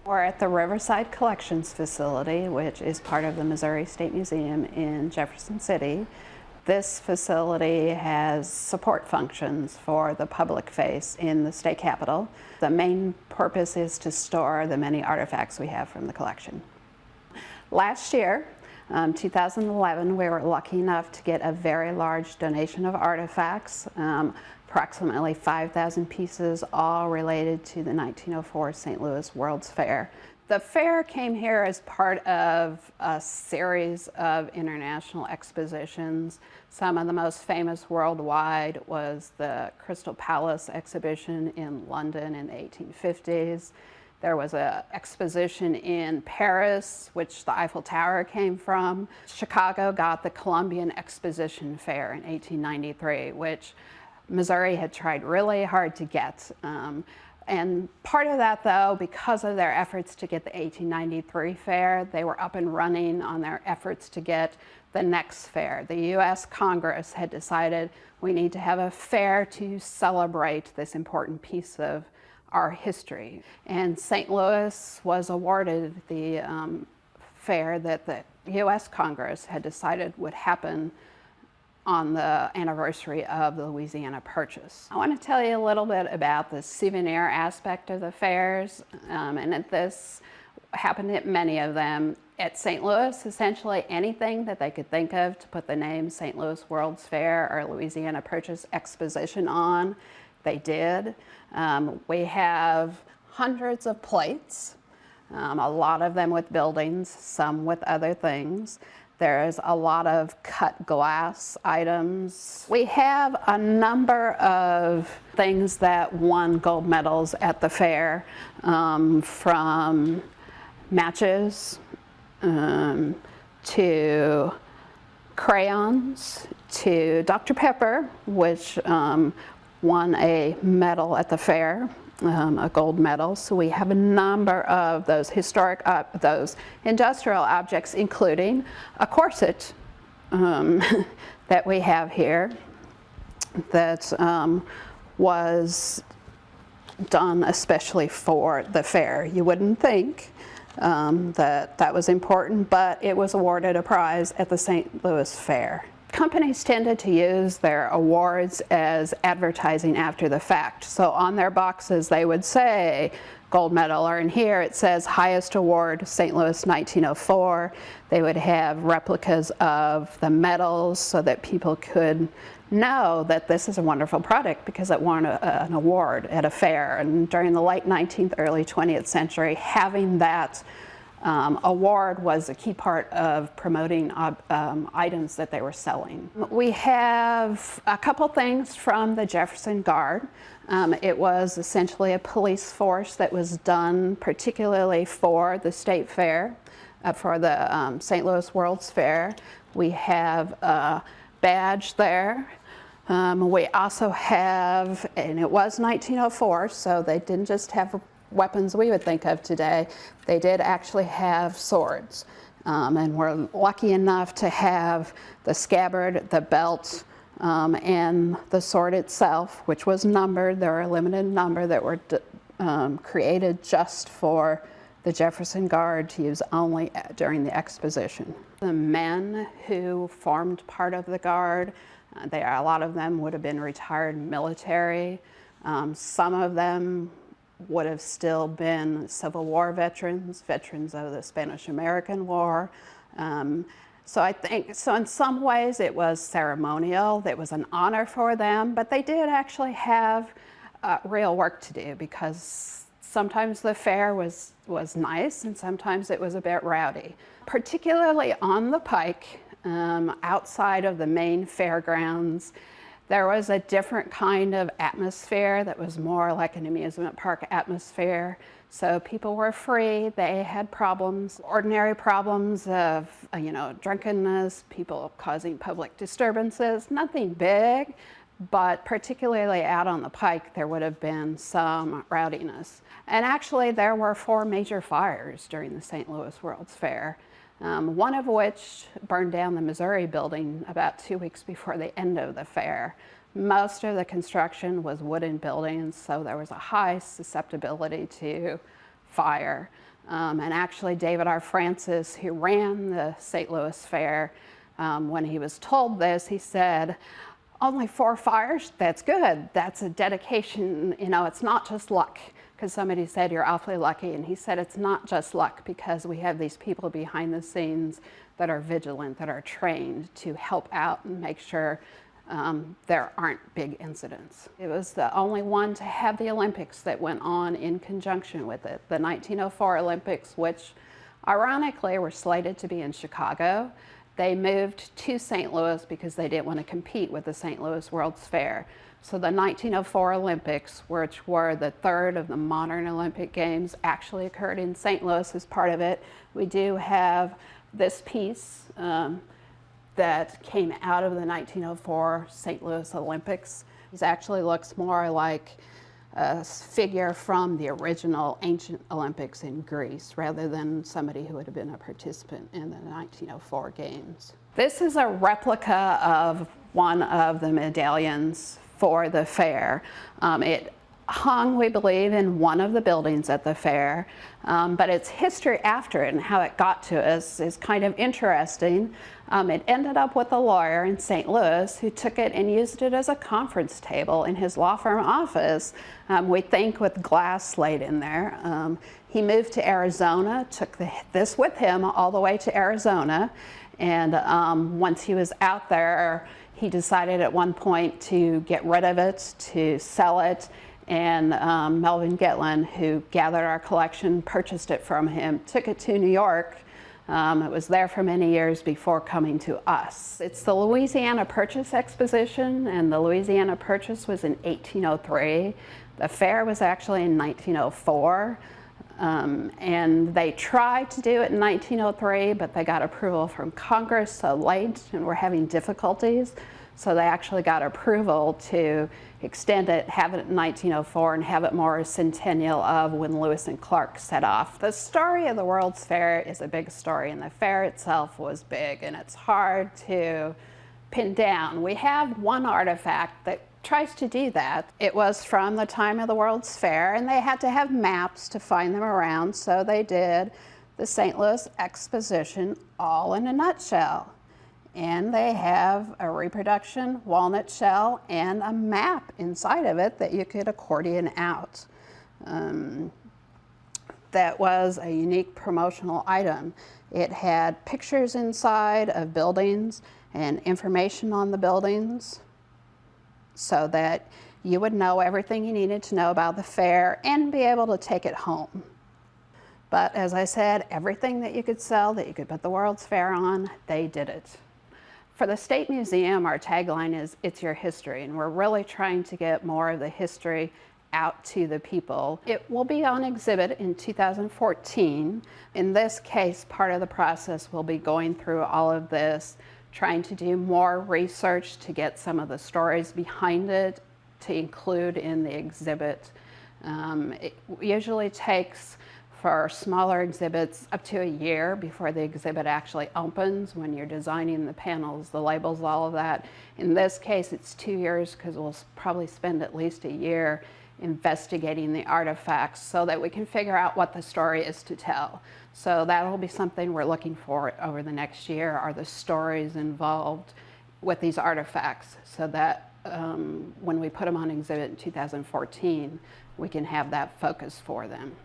We're at the Riverside Collections Facility, which is part of the Missouri State Museum in Jefferson City. This facility has support functions for the public face in the state capitol. The main purpose is to store the many artifacts we have from the collection. Last year, 2011, we were lucky enough to get a very large donation of artifacts, approximately 5,000 pieces, all related to the 1904 St. Louis World's Fair. The fair came here as part of a series of international expositions. Some of the most famous worldwide was the Crystal Palace exhibition in London in the 1850s. There was an exposition in Paris, which the Eiffel Tower came from. Chicago got the Columbian Exposition Fair in 1893, which Missouri had tried really hard to get. And part of that, though, because of their efforts to get the 1893 fair, they were up and running on their efforts to get the next fair. The U.S. Congress had decided we need to have a fair to celebrate this important piece of our history. And St. Louis was awarded the fair that the U.S. Congress had decided would happen on the anniversary of the Louisiana Purchase. I want to tell you a little bit about the souvenir aspect of the fairs, and this happened at many of them. At St. Louis, essentially anything that they could think of to put the name St. Louis World's Fair or Louisiana Purchase Exposition on, they did. We have hundreds of plates, a lot of them with buildings, some with other things. There's a lot of cut glass items. We have a number of things that won gold medals at the fair, from matches to crayons to Dr. Pepper, which won a medal at the fair, a gold medal. So we have a number of those historic, those industrial objects, including a corset that we have here that was done especially for the fair. You wouldn't think that was important, but it was awarded a prize at the St. Louis Fair. Companies tended to use their awards as advertising after the fact. So on their boxes they would say gold medal, or in here it says highest award St. Louis 1904. They would have replicas of the medals so that people could know that this is a wonderful product because it won an award at a fair. And during the late 19th, early 20th century, having that award was a key part of promoting items that they were selling. We have a couple things from the Jefferson Guard. It was essentially a police force that was done particularly for the state fair, for the St. Louis World's Fair. We have a badge there. We also have, and it was 1904, so they didn't just have weapons we would think of today. They did actually have swords, and we're lucky enough to have the scabbard, the belt, and the sword itself, which was numbered. There were a limited number that were created just for the Jefferson Guard to use only during the exposition. The men who formed part of the Guard, a lot of them would have been retired military. Some of them would have still been Civil War veterans, veterans of the Spanish-American War. So I think, so in some ways it was ceremonial, it was an honor for them, but they did actually have real work to do because sometimes the fair was nice and sometimes it was a bit rowdy. Particularly on the Pike, outside of the main fairgrounds, there was a different kind of atmosphere that was more like an amusement park atmosphere. So people were free, they had problems, ordinary problems of, drunkenness, people causing public disturbances, nothing big, but particularly out on the Pike, there would have been some rowdiness. And actually there were 4 major fires during the St. Louis World's Fair. One of which burned down the Missouri building about 2 weeks before the end of the fair. Most of the construction was wooden buildings, so there was a high susceptibility to fire. And actually David R. Francis, who ran the St. Louis Fair, when he was told this, he said, only 4 fires? That's good. That's a dedication. You know, it's not just luck. Because somebody said, you're awfully lucky. And he said, it's not just luck, because we have these people behind the scenes that are vigilant, that are trained to help out and make sure there aren't big incidents. It was the only one to have the Olympics that went on in conjunction with it. The 1904 Olympics, which ironically were slated to be in Chicago, they moved to St. Louis because they didn't want to compete with the St. Louis World's Fair. So the 1904 Olympics, which were the 3rd of the modern Olympic Games, actually occurred in St. Louis as part of it. We do have this piece that came out of the 1904 St. Louis Olympics. It actually looks more like a figure from the original ancient Olympics in Greece, rather than somebody who would have been a participant in the 1904 Games. This is a replica of one of the medallions for the fair. It hung, we believe, in one of the buildings at the fair, but its history after it and how it got to us is kind of interesting. It ended up with a lawyer in St. Louis who took it and used it as a conference table in his law firm office, we think with glass laid in there. He moved to Arizona, took this with him all the way to Arizona, and once he was out there, he decided at one point to get rid of it, to sell it, and Melvin Gitlin, who gathered our collection, purchased it from him, took it to New York. It was there for many years before coming to us. It's the Louisiana Purchase Exposition, and the Louisiana Purchase was in 1803. The fair was actually in 1904. And they tried to do it in 1903, but they got approval from Congress so late and were having difficulties. So they actually got approval to extend it, have it in 1904, and have it more a centennial of when Lewis and Clark set off. The story of the World's Fair is a big story, and the fair itself was big, and it's hard to pin down. We have one artifact that tries to do that. It was from the time of the World's Fair, and they had to have maps to find them around, so they did the St. Louis Exposition all in a nutshell. And they have a reproduction walnut shell and a map inside of it that you could accordion out. That was a unique promotional item. It had pictures inside of buildings and information on the buildings, so that you would know everything you needed to know about the fair and be able to take it home. But as I said, everything that you could sell, that you could put the World's Fair on, they did it. For the State Museum, our tagline is, "It's your history," and we're really trying to get more of the history out to the people. It will be on exhibit in 2014. In this case, part of the process will be going through all of this, trying to do more research to get some of the stories behind it to include in the exhibit. It usually takes, for smaller exhibits, up to a year before the exhibit actually opens, when you're designing the panels, the labels, all of that. In this case, it's 2 years, because we'll probably spend at least a year investigating the artifacts so that we can figure out what the story is to tell. So that'll be something we're looking for over the next year, are the stories involved with these artifacts, so that when we put them on exhibit in 2014, we can have that focus for them.